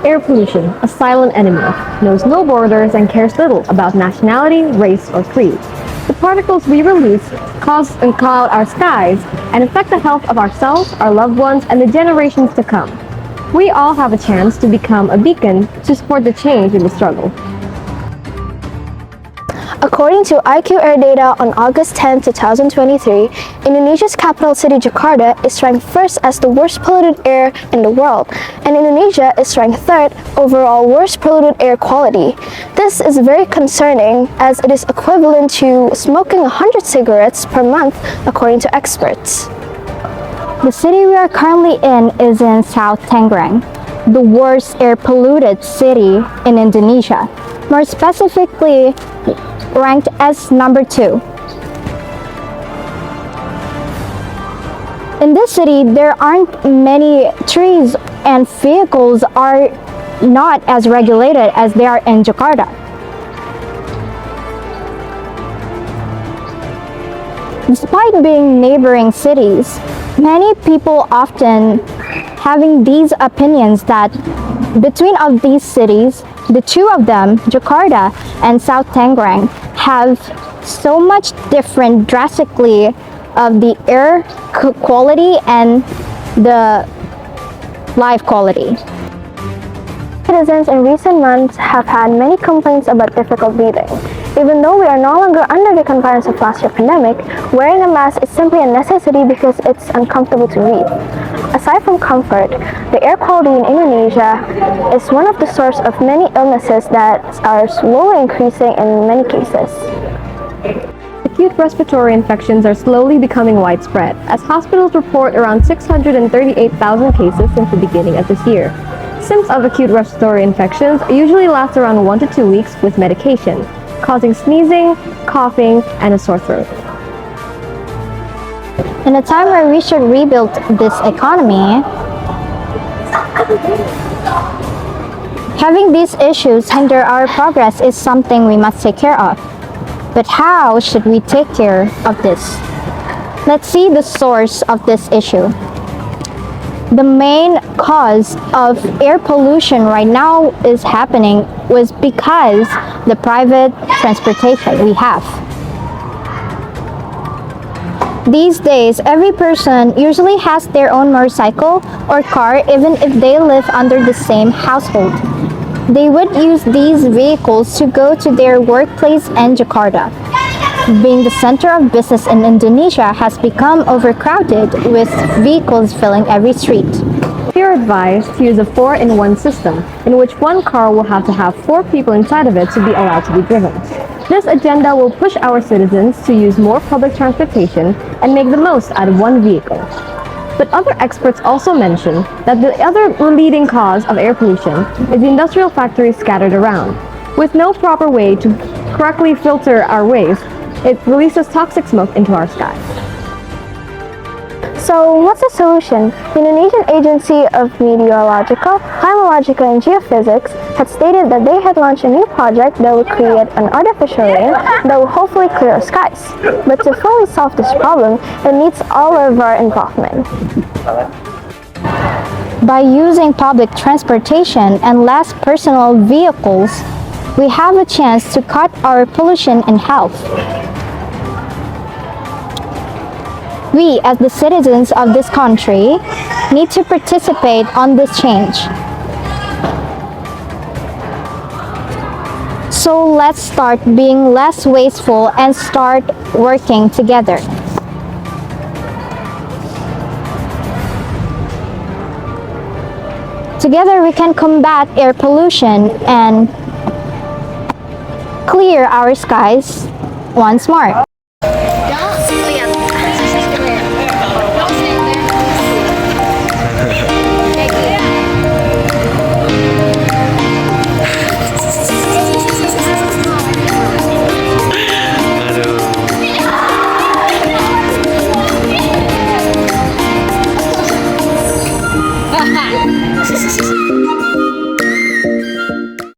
air pollution, a silent enemy, knows no borders and cares little about nationality, race, or creed. The particles we release cause and cloud our skies and affect the health of ourselves, our loved ones, and the generations to come. We all have a chance to become a beacon to support the change in the struggle. According to IQ Air data on August 10, 2023, Indonesia's capital city Jakarta is ranked first as the worst polluted air in the world, and Indonesia is ranked third overall worst polluted air quality. This is very concerning as it is equivalent to smoking 100 cigarettes per month, according to experts. The city we are currently in is in South Tangerang, the worst air polluted city in Indonesia, more specifically ranked as number 2. In this city, there aren't many trees and vehicles are not as regulated as they are in Jakarta. Despite being neighboring cities, many people often having these opinions that between of these cities, the two of them, Jakarta and South Tangerang, have so much different drastically of the air quality and the life quality. Citizens in recent months have had many complaints about difficult breathing. Even though we are no longer under the confines of last year's pandemic, wearing a mask is simply a necessity because it's uncomfortable to breathe. Aside from comfort, the air quality in Indonesia is one of the source of many illnesses that are slowly increasing in many cases. Acute respiratory infections are slowly becoming widespread, as hospitals report around 638,000 cases since the beginning of this year. Symptoms of acute respiratory infections usually last around 1 to 2 weeks with medication, causing sneezing, coughing, and a sore throat. In a time where we should rebuild this economy, having these issues hinder our progress is something we must take care of. But how should we take care of this? Let's see the source of this issue. The main cause of air pollution right now is happening was because the private transportation we have. These days, every person usually has their own motorcycle or car even if they live under the same household. They would use these vehicles to go to their workplace in Jakarta. Being the center of business in Indonesia has become overcrowded with vehicles filling every street. We are advised to use a 4-in-1 system, in which one car will have to have 4 people inside of it to be allowed to be driven. This agenda will push our citizens to use more public transportation and make the most out of one vehicle. But other experts also mention that the other leading cause of air pollution is the industrial factories scattered around. With no proper way to correctly filter our waste, it releases toxic smoke into our skies. So what's the solution? The Indonesian Agency of Meteorological, Climatological and Geophysics had stated that they had launched a new project that would create an artificial rain that will hopefully clear our skies. But to fully solve this problem, it needs all of our involvement. By using public transportation and less personal vehicles, we have a chance to cut our pollution and health. We, as the citizens of this country, need to participate on this change. So let's start being less wasteful and start working together. Together we can combat air pollution and clear our skies once more. Haha.